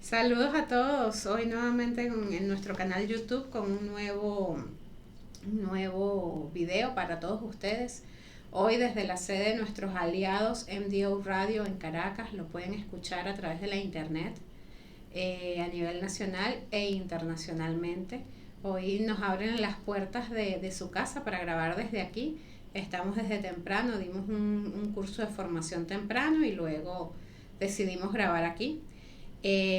Saludos a todos. Hoy nuevamente en nuestro canal YouTube con un nuevo video para todos ustedes. Hoy desde la sede de nuestros aliados MDO Radio en Caracas, lo pueden escuchar a través de la internet a nivel nacional e internacionalmente. Hoy nos abren las puertas de su casa para grabar desde aquí. Estamos desde temprano, dimos un curso de formación temprano y luego decidimos grabar aquí.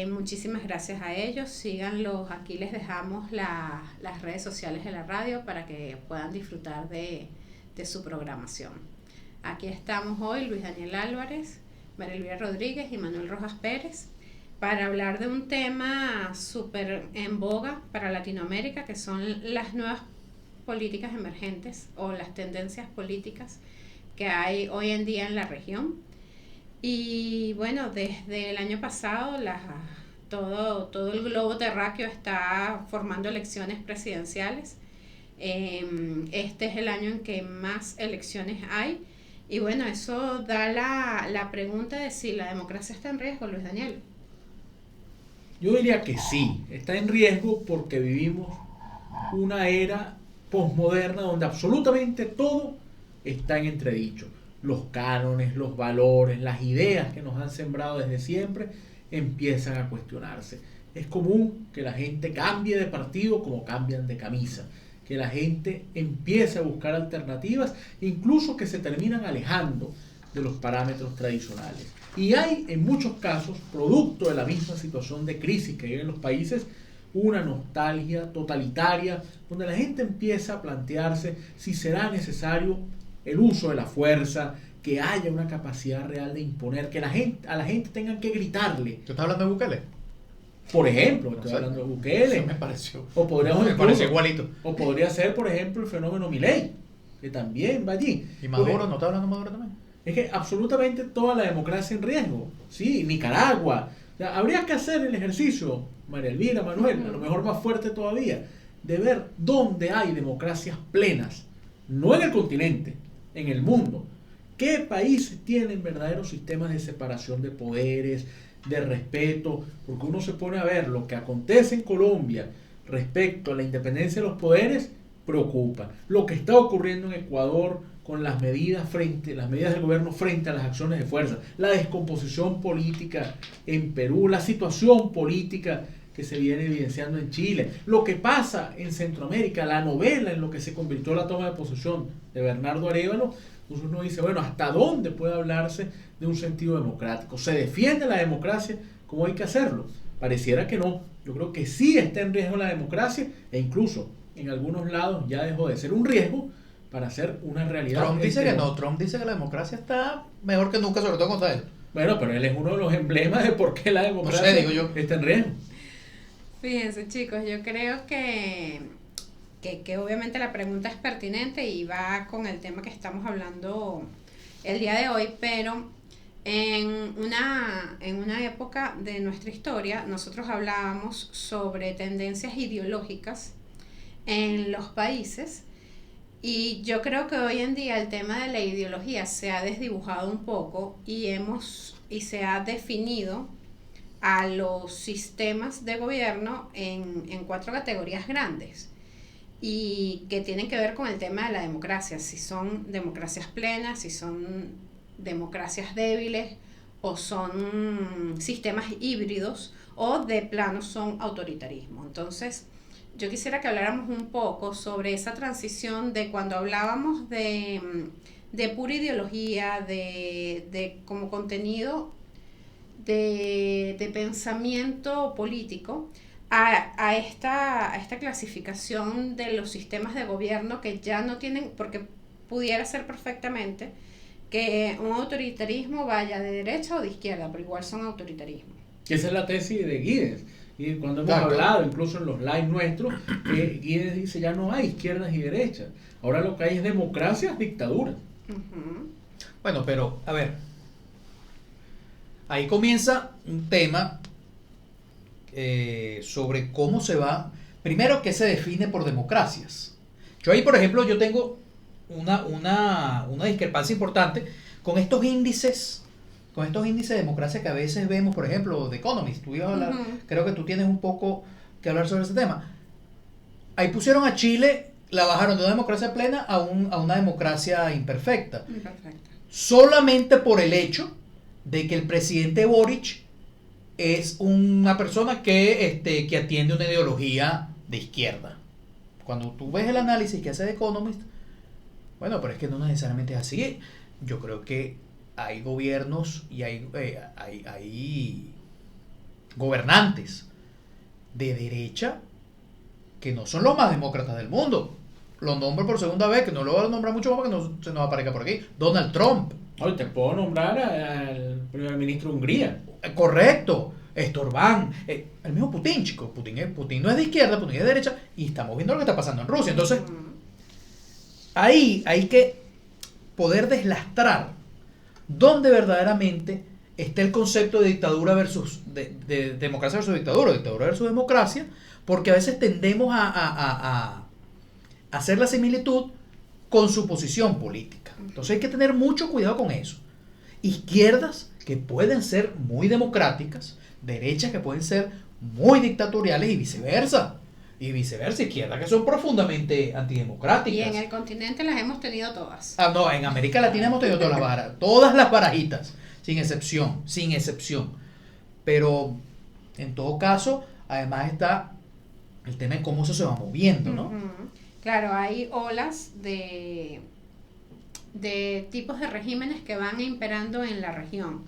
Muchísimas gracias a ellos, síganlos, aquí les dejamos las redes sociales de la radio para que puedan disfrutar de su programación. Aquí estamos hoy Luis Daniel Álvarez, María Elvira Rodríguez y Manuel Rojas Pérez para hablar de un tema súper en boga para Latinoamérica, que son las nuevas políticas emergentes o las tendencias políticas que hay hoy en día en la región. Y bueno, desde el año pasado todo el globo terráqueo está formando elecciones presidenciales. Este es el año en que más elecciones hay. Y bueno, eso da la pregunta de si la democracia está en riesgo, Luis Daniel. Yo diría que sí, está en riesgo porque vivimos una era posmoderna donde absolutamente todo está en entredicho. Los cánones, los valores, las ideas que nos han sembrado desde siempre empiezan a cuestionarse. Es común que la gente cambie de partido como cambian de camisa, que la gente empiece a buscar alternativas, incluso que se terminan alejando de los parámetros tradicionales. Y hay en muchos casos, producto de la misma situación de crisis que viven los países, una nostalgia totalitaria, donde la gente empieza a plantearse si será necesario el uso de la fuerza, que haya una capacidad real de imponer, que a la gente tengan que gritarle. ¿Tú estás hablando de Bukele? Por ejemplo, estoy hablando de Bukele. Eso me pareció. O podríamos me pareció igualito. O podría ser, por ejemplo, el fenómeno Milei, que también va allí. ¿Y Maduro? ¿No está hablando de Maduro también? Es que absolutamente toda la democracia en riesgo. Sí, Nicaragua. O sea, habría que hacer el ejercicio, María Elvira, Manuel, a lo mejor más fuerte todavía, de ver dónde hay democracias plenas, no en el continente, en el mundo. ¿Qué países tienen verdaderos sistemas de separación de poderes, de respeto? Porque uno se pone a ver lo que acontece en Colombia respecto a la independencia de los poderes, preocupa. Lo que está ocurriendo en Ecuador con las medidas del gobierno frente a las acciones de fuerza, la descomposición política en Perú, la situación política que se viene evidenciando en Chile, lo que pasa en Centroamérica, la novela en lo que se convirtió la toma de posesión de Bernardo Arévalo. Entonces uno dice, bueno, ¿hasta dónde puede hablarse de un sentido democrático? ¿Se defiende la democracia como hay que hacerlo? Pareciera que no. Yo creo que sí está en riesgo la democracia e incluso en algunos lados ya dejó de ser un riesgo para ser una realidad. Trump dice que no. Trump dice que la democracia está mejor que nunca, sobre todo contra él. Bueno, pero él es uno de los emblemas de por qué la democracia está en riesgo. Fíjense, chicos, yo creo que obviamente la pregunta es pertinente y va con el tema que estamos hablando el día de hoy, pero en una época de nuestra historia nosotros hablábamos sobre tendencias ideológicas en los países y yo creo que hoy en día el tema de la ideología se ha desdibujado un poco y se ha definido a los sistemas de gobierno en 4 categorías grandes y que tienen que ver con el tema de la democracia, si son democracias plenas, si son democracias débiles o son sistemas híbridos o de plano son autoritarismo. Entonces yo quisiera que habláramos un poco sobre esa transición de cuando hablábamos de pura ideología, de como contenido de pensamiento político a esta clasificación de los sistemas de gobierno que ya no tienen, porque pudiera ser perfectamente que un autoritarismo vaya de derecha o de izquierda, pero igual son autoritarismos. Esa es la tesis de Guides. Y cuando hemos hablado, incluso en los live nuestros, que Guides dice ya no hay izquierdas y derechas. Ahora lo que hay es democracia, dictadura. Uh-huh. Bueno, pero, a ver, ahí comienza un tema sobre cómo se va. Primero, ¿qué se define por democracias? Yo ahí, por ejemplo, yo tengo una discrepancia importante con estos índices con estos índices de democracia que a veces vemos, por ejemplo, de Economist, tú ibas a hablar, creo que tú tienes un poco que hablar sobre ese tema. Ahí pusieron a Chile, la bajaron de una democracia plena a una democracia imperfecta. Imperfecta. Solamente por el hecho de que el presidente Boric es una persona que atiende una ideología de izquierda. Cuando tú ves el análisis que hace The Economist, bueno, pero es que no necesariamente es así. Yo creo que hay gobiernos y hay gobernantes de derecha que no son los más demócratas del mundo. Lo nombro por segunda vez, que no lo voy a nombrar mucho más para que no se nos aparezca por aquí. Donald Trump. Oye, te puedo nombrar al primer ministro de Hungría. Correcto. Orbán, el mismo Putin, chicos. Putin no es de izquierda, Putin es de derecha, y estamos viendo lo que está pasando en Rusia. Entonces, ahí hay que poder deslastrar dónde verdaderamente está el concepto de dictadura versus de democracia versus dictadura versus democracia, porque a veces tendemos a hacer la similitud con su posición política. Entonces hay que tener mucho cuidado con eso. Izquierdas que pueden ser muy democráticas, derechas que pueden ser muy dictatoriales y viceversa. Izquierdas que son profundamente antidemocráticas. Y en el continente las hemos tenido todas. No, en América Latina hemos tenido todas las barajitas, sin excepción. Pero en todo caso, además está el tema de cómo eso se va moviendo, ¿no? Claro, hay olas de tipos de regímenes que van imperando en la región.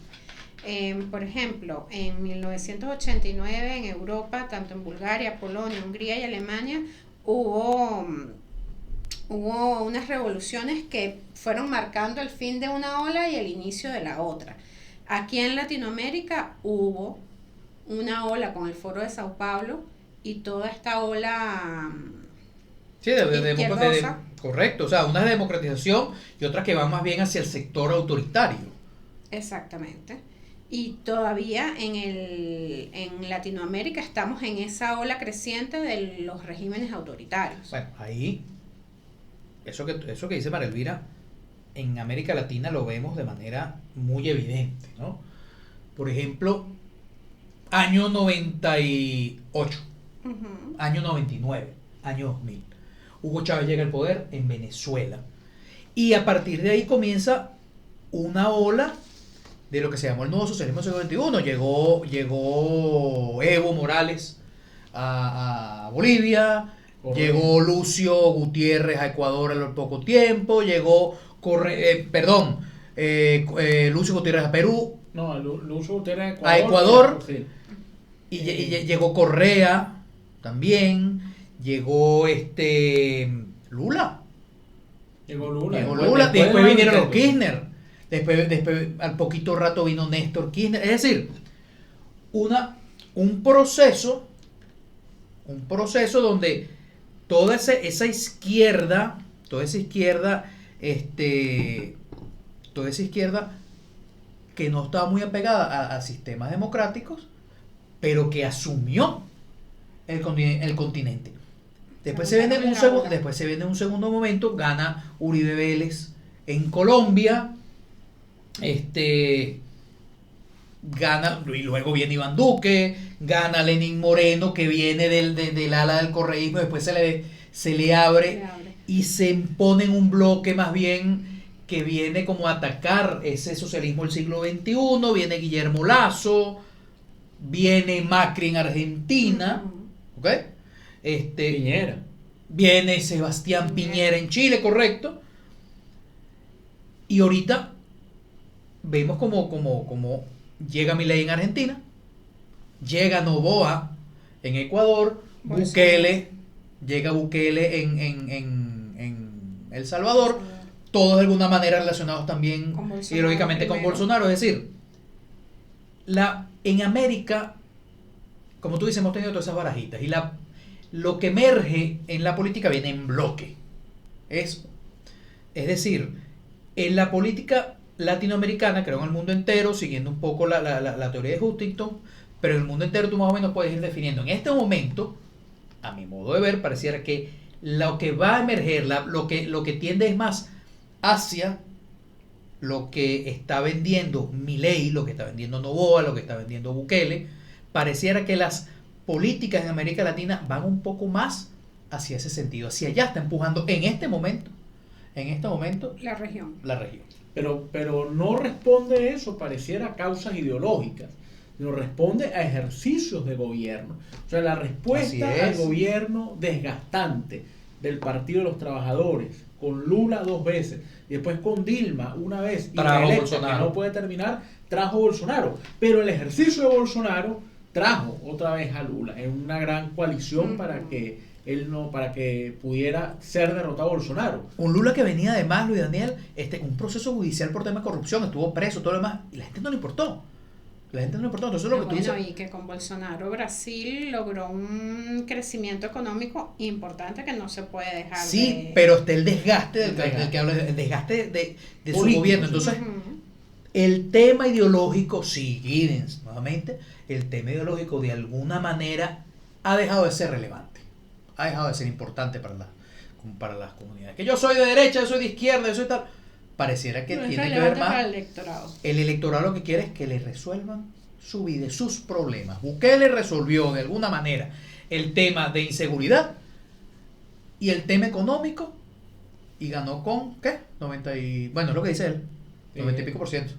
Por ejemplo, en 1989 en Europa, tanto en Bulgaria, Polonia, Hungría y Alemania, hubo unas revoluciones que fueron marcando el fin de una ola y el inicio de la otra. Aquí en Latinoamérica hubo una ola con el Foro de Sao Paulo y toda esta ola sí, correcto, o sea, una democratización y otra que va más bien hacia el sector autoritario. Exactamente. Y todavía en Latinoamérica estamos en esa ola creciente de los regímenes autoritarios. Bueno, ahí, eso que dice María Elvira, en América Latina lo vemos de manera muy evidente, ¿no? Por ejemplo, año 98, año 99, año 2000. Hugo Chávez llega al poder en Venezuela. Y a partir de ahí comienza una ola de lo que se llamó el nuevo socialismo del siglo XXI. Llegó Evo Morales a Bolivia, llegó Lucio Gutiérrez a Ecuador al poco tiempo, llegó Lucio Gutiérrez a Perú. No, Lucio Gutiérrez a Ecuador. Sí. Y llegó Correa también. Llegó Lula. Llegó Lula. Después vinieron los Kirchner. Después al poquito rato vino Néstor Kirchner. Es decir, un proceso donde toda esa izquierda que no estaba muy apegada a sistemas democráticos, pero que asumió el continente. Después se viene un segundo momento, gana Uribe Vélez en Colombia, gana, y luego viene Iván Duque, gana Lenín Moreno, que viene del ala del correísmo, después se le abre y se impone en un bloque más bien que viene como a atacar ese socialismo del siglo XXI. Viene Guillermo Lasso, viene Macri en Argentina, ¿ok? Piñera. Viene Sebastián Piñera en Chile, correcto. Y ahorita vemos como llega Milei en Argentina, llega Noboa en Ecuador, llega Bukele en El Salvador, todos de alguna manera relacionados también ideológicamente con Bolsonaro. Es decir, en América, como tú dices, hemos tenido todas esas barajitas y lo que emerge en la política viene en bloque. Es decir, en la política latinoamericana, creo en el mundo entero, siguiendo un poco la teoría de Huntington, pero en el mundo entero tú más o menos puedes ir definiendo. En este momento, a mi modo de ver, pareciera que lo que va a emerger, lo que tiende es más hacia lo que está vendiendo Milei, lo que está vendiendo Noboa, lo que está vendiendo Bukele, pareciera que las políticas en América Latina van un poco más hacia ese sentido, hacia allá está empujando en este momento La región. la región. Pero no responde eso, pareciera, a causas ideológicas, sino responde a ejercicios de gobierno. O sea, la respuesta Así al es. gobierno desgastante del Partido de los Trabajadores, con Lula 2 veces, y después con Dilma una vez, y Trajo reelecta, Bolsonaro. que no puede terminar, trajo Bolsonaro. Pero el ejercicio de Bolsonaro trajo otra vez a Lula en una gran coalición para que pudiera ser derrotado Bolsonaro. Un Lula que venía además, Luis Daniel, un proceso judicial por tema de corrupción, estuvo preso, todo lo demás, y la gente no le importó. Entonces lo que tú dices, Y que con Bolsonaro Brasil logró un crecimiento económico importante que no se puede dejar sí, de... pero está el desgaste El del que habla, el desgaste de su Político, gobierno. sí. Entonces, Ujú. el tema ideológico, sí, Giddens, nuevamente, el tema ideológico de alguna manera ha dejado de ser relevante, ha dejado de ser importante para las comunidades. Que yo soy de derecha, yo soy de izquierda, yo soy tal. Pareciera que No es tiene que ver relevante más. para el electorado. El electorado lo que quiere es que le resuelvan su vida, sus problemas. Bukele resolvió de alguna manera el tema de inseguridad y el tema económico y ganó con, ¿qué? 90 y... Bueno, es lo que dice él, 90 y pico por ciento.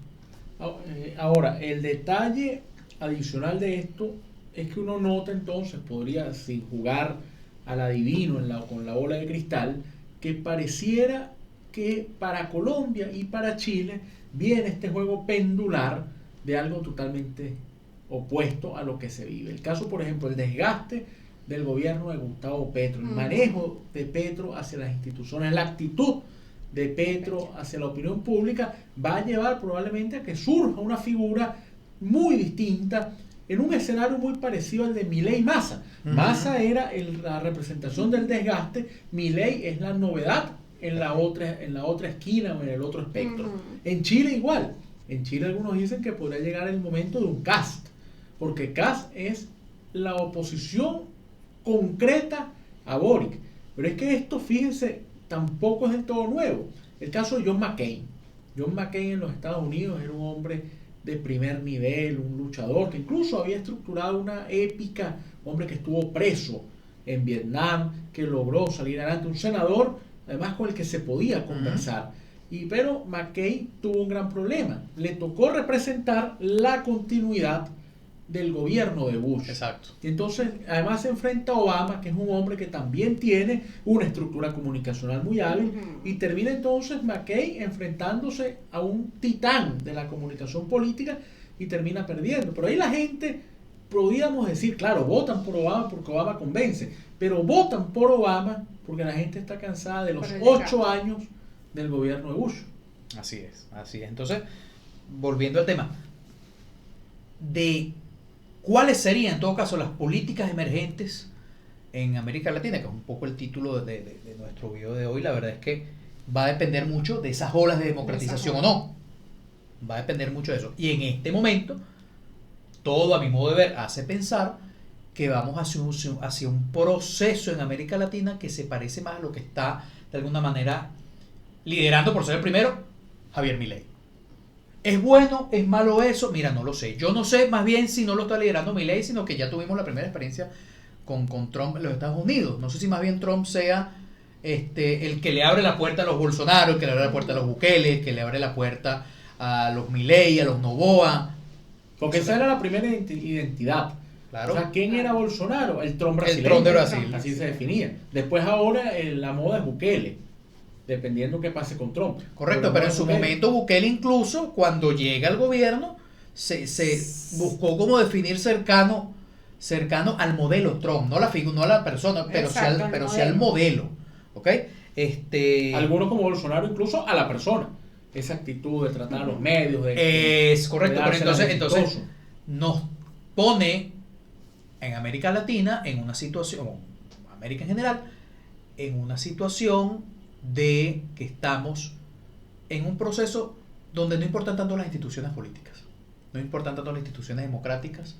Ahora, el detalle adicional de esto es que uno nota entonces, podría, sin jugar al adivino con la bola de cristal, que pareciera que para Colombia y para Chile viene este juego pendular de algo totalmente opuesto a lo que se vive. El caso, por ejemplo, el desgaste del gobierno de Gustavo Petro, el manejo de Petro hacia las instituciones, la actitud de Petro hacia la opinión pública va a llevar probablemente a que surja una figura muy distinta en un escenario muy parecido al de Milei y Massa. Massa era la representación del desgaste, Milei es la novedad en la otra esquina o en el otro espectro. En Chile igual. En Chile algunos dicen que podría llegar el momento de un Kast, porque Kast es la oposición concreta a Boric. Pero es que esto, fíjense, tampoco es del todo nuevo. El caso de John McCain. John McCain en los Estados Unidos era un hombre de primer nivel, un luchador que incluso había estructurado una épica, hombre que estuvo preso en Vietnam, que logró salir adelante, un senador además con el que se podía conversar. Pero McCain tuvo un gran problema. Le tocó representar la continuidad del gobierno de Bush. Exacto. Y entonces, además se enfrenta a Obama, que es un hombre que también tiene una estructura comunicacional muy hábil, y termina entonces McCain enfrentándose a un titán de la comunicación política y termina perdiendo. Pero ahí la gente, podríamos decir, claro, votan por Obama porque Obama convence, pero votan por Obama porque la gente está cansada de los 8 años del gobierno de Bush. Así es. Entonces, volviendo al tema de cuáles serían en todo caso las políticas emergentes en América Latina, que es un poco el título de nuestro video de hoy, la verdad es que va a depender mucho de esas olas de democratización o no. Va a depender mucho de eso. Y en este momento, todo a mi modo de ver hace pensar que vamos hacia un proceso en América Latina que se parece más a lo que está de alguna manera liderando, por ser el primero, Javier Milei. ¿Es bueno? ¿Es malo eso? Mira, no lo sé. Yo no sé más bien si no lo está liderando Milei, sino que ya tuvimos la primera experiencia con Trump en los Estados Unidos. No sé si más bien Trump sea el que le abre la puerta a los Bolsonaro, el que le abre la puerta a los Bukele, el que le abre la puerta a los Milei, a los Noboa. Porque esa era la primera identidad. Claro. O sea, ¿quién era Bolsonaro? El Trump brasileño. El Trump de Brasil. Así se definía. Después ahora la moda es Bukele, dependiendo qué pase con Trump. Correcto, pero en su momento Bukele incluso cuando llega al gobierno se buscó como definir cercano al modelo Trump, no a la persona, pero sí al modelo. ¿Ok? Algunos como Bolsonaro incluso a la persona. Esa actitud de tratar a los medios. Es correcto, pero entonces nos pone en América Latina en una situación, América en general, en una situación de que estamos en un proceso donde no importan tanto las instituciones políticas, no importan tanto las instituciones democráticas,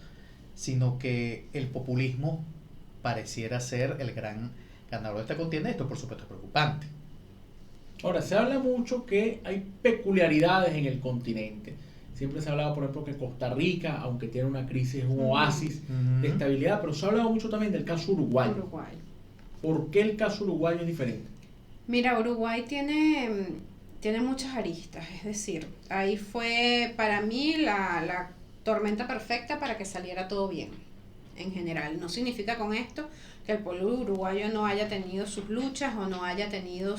sino que el populismo pareciera ser el gran ganador de esta contienda. Esto por supuesto es preocupante. Ahora, se habla mucho que hay peculiaridades en el continente. Siempre se ha hablado, por ejemplo, que Costa Rica, aunque tiene una crisis, es un oasis de estabilidad, pero se ha hablado mucho también del caso Uruguay. ¿Por qué el caso Uruguay es diferente? Mira, Uruguay tiene muchas aristas, es decir, ahí fue para mí la tormenta perfecta para que saliera todo bien, en general. No significa con esto que el pueblo uruguayo no haya tenido sus luchas o no haya tenido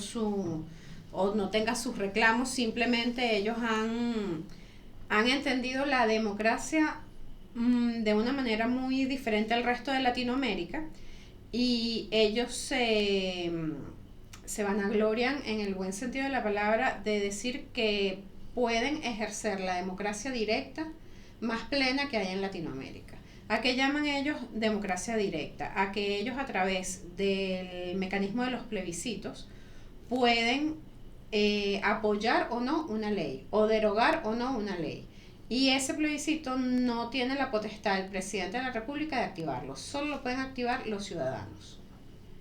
o no tenga sus reclamos, simplemente ellos han entendido la democracia de una manera muy diferente al resto de Latinoamérica, y ellos se vanaglorian en el buen sentido de la palabra de decir que pueden ejercer la democracia directa más plena que hay en Latinoamérica. ¿A qué llaman ellos democracia directa? A que ellos, a través del mecanismo de los plebiscitos, pueden apoyar o no una ley, o derogar o no una ley. Y ese plebiscito no tiene la potestad del presidente de la República de activarlo, solo lo pueden activar los ciudadanos,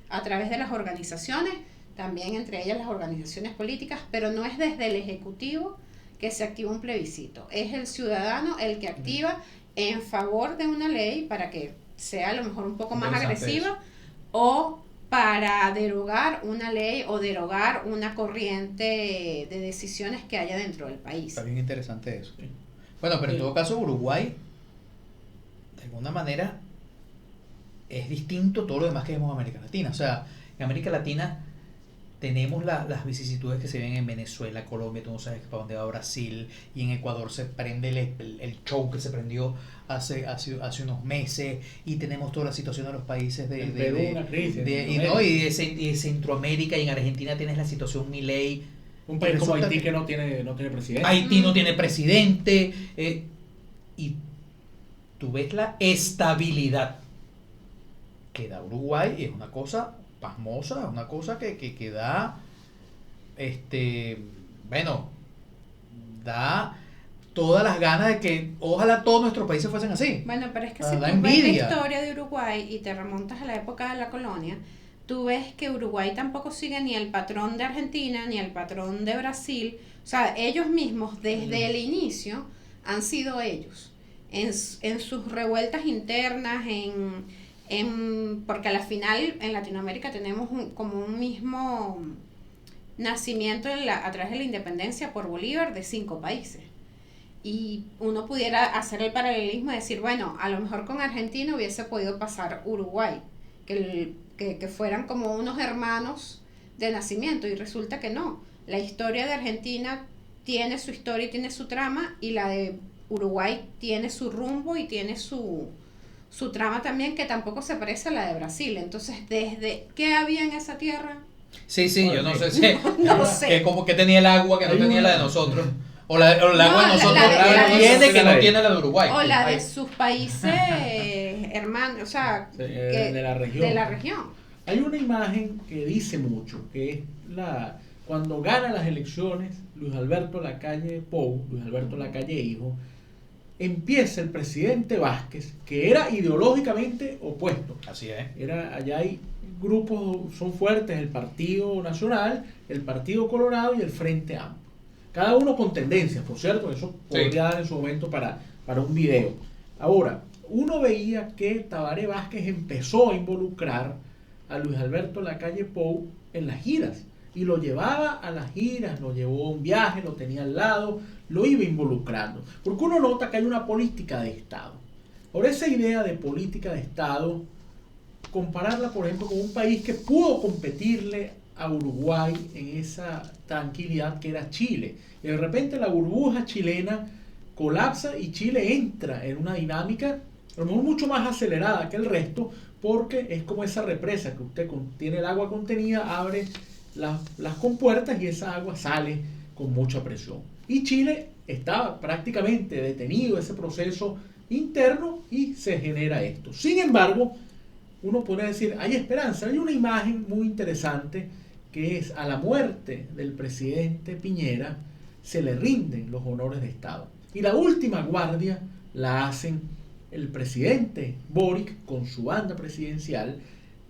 a través de las organizaciones, también entre ellas las organizaciones políticas, pero no es desde el Ejecutivo que se activa un plebiscito, es el ciudadano el que activa en favor de una ley para que sea a lo mejor un poco más agresiva eso, o para derogar una ley o derogar una corriente de decisiones que haya dentro del país. Está bien interesante eso. Bueno, pero en todo caso Uruguay, de alguna manera, es distinto a todo lo demás que vemos en América Latina. O sea, en América Latina tenemos las vicisitudes que se ven en Venezuela, Colombia, tú no sabes para dónde va Brasil, y en Ecuador se prende el show que se prendió hace unos meses, y tenemos toda la situación de los países de Centroamérica, y en Argentina tienes la situación Milei. Un país como Haití que no tiene presidente. Haití no tiene presidente, y tú ves la estabilidad que da Uruguay, y es una cosa pasmosa, una cosa que da, da todas las ganas de que ojalá todos nuestros países fuesen así. Bueno, pero es que si tú ves la historia de Uruguay y te remontas a la época de la colonia, tú ves que Uruguay tampoco sigue ni el patrón de Argentina ni el patrón de Brasil. O sea, ellos mismos desde el inicio han sido ellos en sus revueltas internas, porque a la final en Latinoamérica tenemos como un mismo nacimiento a través de la independencia por Bolívar de 5 países. Y uno pudiera hacer el paralelismo y decir, bueno, a lo mejor con Argentina hubiese podido pasar Uruguay, que fueran como unos hermanos de nacimiento, y resulta que no. La historia de Argentina tiene su historia y tiene su trama, y la de Uruguay tiene su rumbo y tiene su trama también, que tampoco se parece a la de Brasil. Entonces, ¿desde qué había en esa tierra? Sí, yo no sé si no sé. Que como que tenía el agua que no tenía la de nosotros, o el agua de nosotros tiene que no tiene la de Uruguay, o la de sus países hermanos, o sea, de la región. Hay una imagen que dice mucho, que es cuando gana las elecciones Luis Alberto Lacalle Pou, Luis Alberto Lacalle hijo, empieza el presidente Vázquez, que era ideológicamente opuesto. Así es. Allá hay grupos, son fuertes, el Partido Nacional, el Partido Colorado y el Frente Amplio. Cada uno con tendencias, por cierto, eso podría dar en su momento para un video. Ahora, uno veía que Tabaré Vázquez empezó a involucrar a Luis Alberto Lacalle Pou en las giras, y lo llevaba a las giras, lo llevó a un viaje, lo tenía al lado, lo iba involucrando, porque uno nota que hay una política de Estado. Ahora, esa idea de política de Estado, compararla por ejemplo con un país que pudo competirle a Uruguay en esa tranquilidad que era Chile, y de repente la burbuja chilena colapsa y Chile entra en una dinámica a lo mejor mucho más acelerada que el resto, porque es como esa represa que usted tiene el agua contenida, abre las compuertas y esa agua sale con mucha presión. Y Chile estaba prácticamente detenido ese proceso interno y se genera esto. Sin embargo, uno puede decir, hay esperanza. Hay una imagen muy interesante que es: a la muerte del presidente Piñera se le rinden los honores de Estado. Y la última guardia la hacen el presidente Boric con su banda presidencial,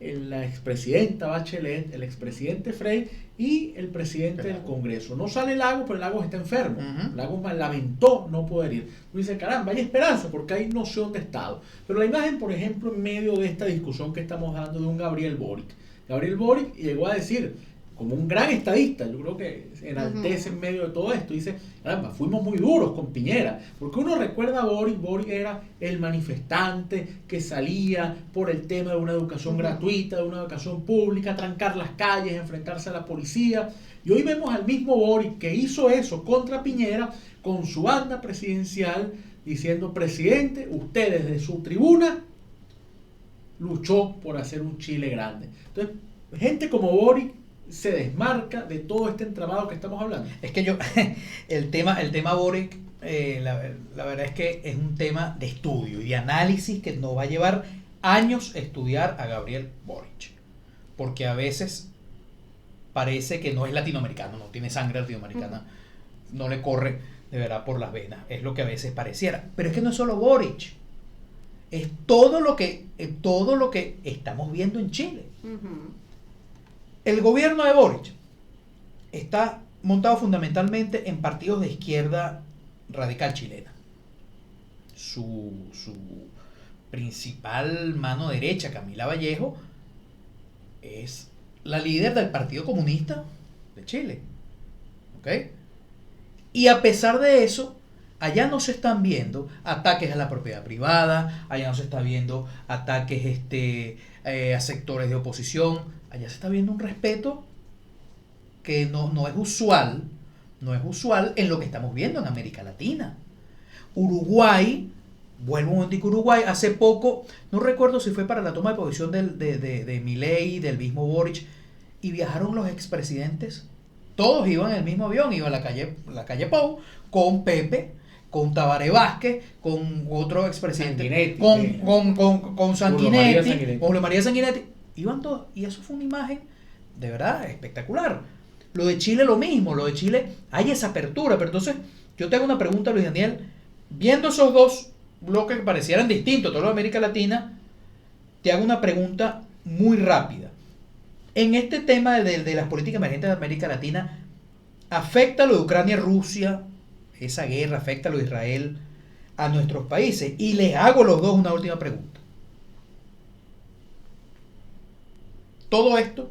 la expresidenta Bachelet, el expresidente Frey y el presidente del Congreso. No sale Lagos, pero Lagos está enfermo. Lagos lamentó no poder ir. Uno dice, caramba, hay esperanza porque hay noción de Estado. Pero la imagen, por ejemplo, en medio de esta discusión que estamos dando de un Gabriel Boric. Gabriel Boric llegó a decir, como un gran estadista, yo creo que enaltece en medio de todo esto, dice, caramba, fuimos muy duros con Piñera, porque uno recuerda a Boric. Boric era el manifestante que salía por el tema de una educación gratuita, de una educación pública, trancar las calles, enfrentarse a la policía, y hoy vemos al mismo Boric que hizo eso contra Piñera, con su banda presidencial, diciendo, presidente, usted desde su tribuna luchó por hacer un Chile grande. Entonces, gente como Boric se desmarca de todo este entramado que estamos hablando. Es que el tema Boric, la verdad es que es un tema de estudio y de análisis que nos va a llevar años estudiar a Gabriel Boric, porque a veces parece que no es latinoamericano, no tiene sangre latinoamericana, no le corre de verdad por las venas, es lo que a veces pareciera, pero es que no es solo Boric, es todo lo que estamos viendo en Chile. El gobierno de Boric está montado fundamentalmente en partidos de izquierda radical chilena. Su principal mano derecha, Camila Vallejo, es la líder del Partido Comunista de Chile. ¿Ok? Y a pesar de eso, allá no se están viendo ataques a la propiedad privada, allá no se está viendo ataques a sectores de oposición. Allá se está viendo un respeto que no es usual en lo que estamos viendo en América Latina. Uruguay, vuelvo un momentico a Uruguay, hace poco, no recuerdo si fue para la toma de posición de Milei, del mismo Boric, y viajaron los expresidentes, todos iban en el mismo avión, iban a la calle Pou, con Pepe, con Tabaré Vázquez, con otro expresidente, con Sanguinetti, con Julio María Sanguinetti. Iban todos, y eso fue una imagen de verdad espectacular. Lo de Chile lo mismo, lo de Chile hay esa apertura, pero entonces yo te hago una pregunta, Luis Daniel, viendo esos dos bloques que parecieran distintos, todo lo de América Latina, te hago una pregunta muy rápida. En este tema de las políticas emergentes de América Latina, ¿afecta lo de Ucrania-Rusia, esa guerra, afecta lo de Israel a nuestros países? Y les hago a los dos una última pregunta. Todo esto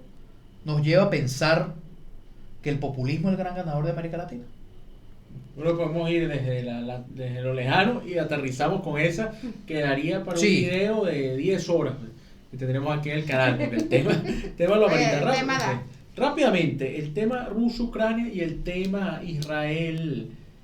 nos lleva a pensar que el populismo es el gran ganador de América Latina. Bueno, podemos ir desde lo lejano y aterrizamos con esa, quedaría para un video de 10 horas que tendremos aquí en el canal, porque el tema lo amerita rápido. Rápidamente, el tema Rusia-Ucrania y el tema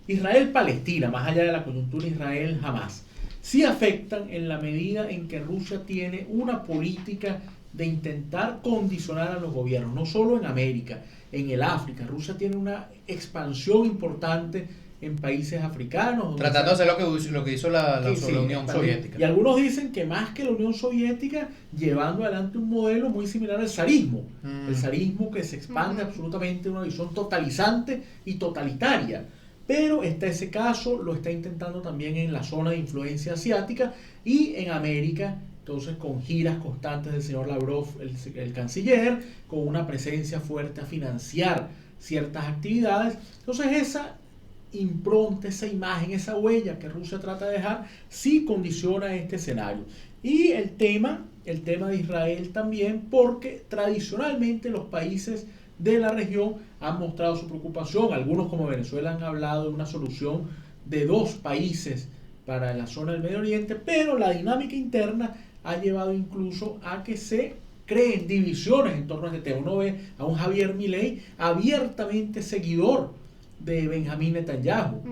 Israel-Palestina, más allá de la coyuntura Israel-Hamas, sí afectan en la medida en que Rusia tiene una política de intentar condicionar a los gobiernos, no solo en América, en el África. Rusia tiene una expansión importante en países africanos. Tratando de hacer lo que hizo la Unión Soviética. Y algunos dicen que más que la Unión Soviética, llevando adelante un modelo muy similar al zarismo. El zarismo que se expande absolutamente en una visión totalizante y totalitaria. Pero está ese caso, lo está intentando también en la zona de influencia asiática y en América. Entonces, con giras constantes del señor Lavrov, el canciller, con una presencia fuerte a financiar ciertas actividades. Entonces, esa impronta, esa imagen, esa huella que Rusia trata de dejar, sí condiciona este escenario. Y el tema de Israel también, porque tradicionalmente los países de la región han mostrado su preocupación. Algunos, como Venezuela, han hablado de una solución de 2 países para la zona del Medio Oriente, pero la dinámica interna ha llevado incluso a que se creen divisiones en torno a este tema. Uno ve a un Javier Milei abiertamente seguidor de Benjamín Netanyahu.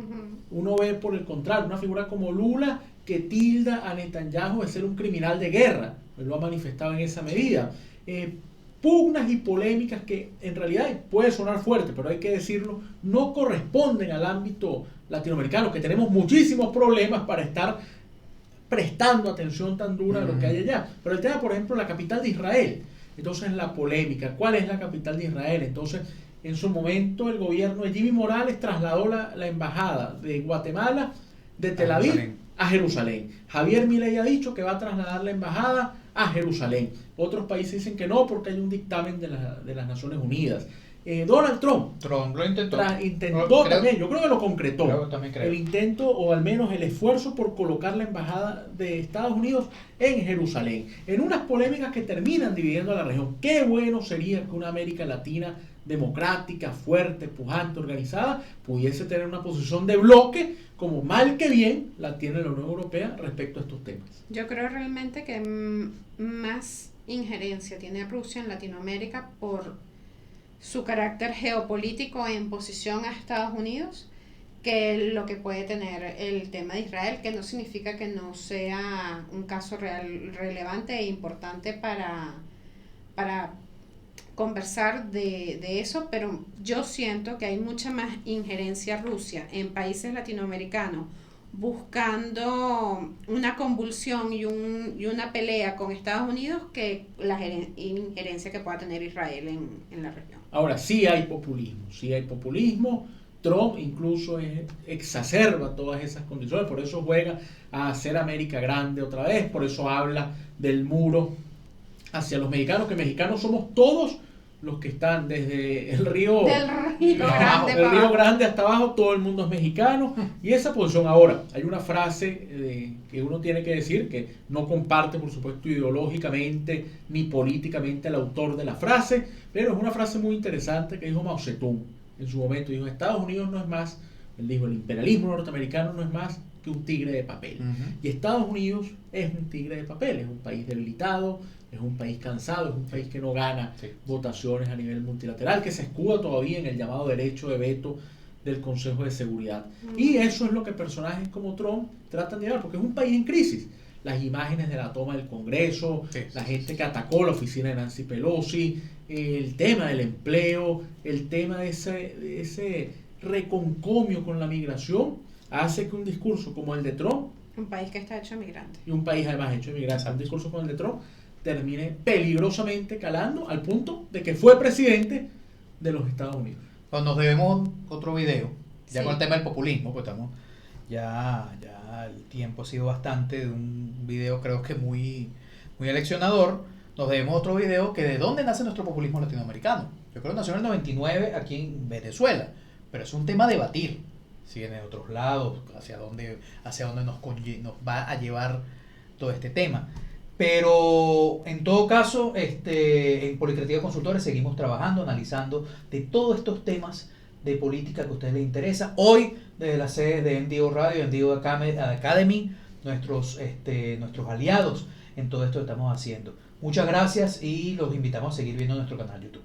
Uno ve, por el contrario, una figura como Lula que tilda a Netanyahu de ser un criminal de guerra. Él lo ha manifestado en esa medida. Pugnas y polémicas que en realidad puede sonar fuerte, pero hay que decirlo, no corresponden al ámbito latinoamericano, que tenemos muchísimos problemas para estar prestando atención tan dura a lo que hay allá. Pero el tema, por ejemplo, la capital de Israel. Entonces, la polémica, ¿cuál es la capital de Israel? Entonces, en su momento, el gobierno de Jimmy Morales trasladó la embajada de Guatemala de Tel Aviv a Jerusalén. Javier Milei ha dicho que va a trasladar la embajada a Jerusalén. Otros países dicen que no porque hay un dictamen de las Naciones Unidas. Donald Trump Lo intentó. intentó también, yo creo que lo concretó. También creo. El intento, o al menos el esfuerzo por colocar la embajada de Estados Unidos en Jerusalén, en unas polémicas que terminan dividiendo a la región. Qué bueno sería que una América Latina democrática, fuerte, pujante, organizada, pudiese tener una posición de bloque, como mal que bien la tiene la Unión Europea respecto a estos temas. Yo creo realmente que más injerencia tiene Rusia en Latinoamérica por su carácter geopolítico en posición a Estados Unidos que lo que puede tener el tema de Israel, que no significa que no sea un caso relevante e importante para conversar de eso, pero yo siento que hay mucha más injerencia Rusia en países latinoamericanos buscando una convulsión y una pelea con Estados Unidos que la injerencia que pueda tener Israel en la región. Ahora, sí hay populismo. Trump incluso exacerba todas esas condiciones, por eso juega a hacer América grande otra vez, por eso habla del muro hacia los mexicanos, que mexicanos somos todos los que están desde el río Grande hasta abajo, todo el mundo es mexicano, y esa posición. Ahora, hay una frase que uno tiene que decir, que no comparte por supuesto ideológicamente ni políticamente el autor de la frase, pero es una frase muy interesante que dijo Mao Zedong en su momento. Dijo: Estados Unidos no es más, él dijo, el imperialismo norteamericano no es más que un tigre de papel. Y Estados Unidos es un tigre de papel, es un país debilitado, es un país cansado, es un país que no gana votaciones a nivel multilateral, que se escuda todavía en el llamado derecho de veto del Consejo de Seguridad. Y eso es lo que personajes como Trump tratan de llevar, porque es un país en crisis. Las imágenes de la toma del Congreso, la gente que atacó la oficina de Nancy Pelosi, el tema del empleo, el tema de ese reconcomio con la migración, hace que un discurso como el de Trump, un país que está hecho de migrantes, y un país además hecho de migrantes, un discurso como el de Trump, termine peligrosamente calando al punto de que fue presidente de los Estados Unidos. Pues nos debemos otro video, ya con el tema del populismo, pues estamos, ya el tiempo ha sido bastante, de un video creo que muy aleccionador. Nos debemos otro video que de dónde nace nuestro populismo latinoamericano. Yo creo que nació en el 99 aquí en Venezuela, pero es un tema a debatir. Si viene de otros lados, hacia dónde nos va a llevar todo este tema. Pero en todo caso, en Policreativa Consultores seguimos trabajando, analizando de todos estos temas de política que a ustedes les interesa. Hoy, desde la sede de NDO Radio, NDO Academy, nuestros aliados en todo esto que estamos haciendo. Muchas gracias y los invitamos a seguir viendo nuestro canal YouTube.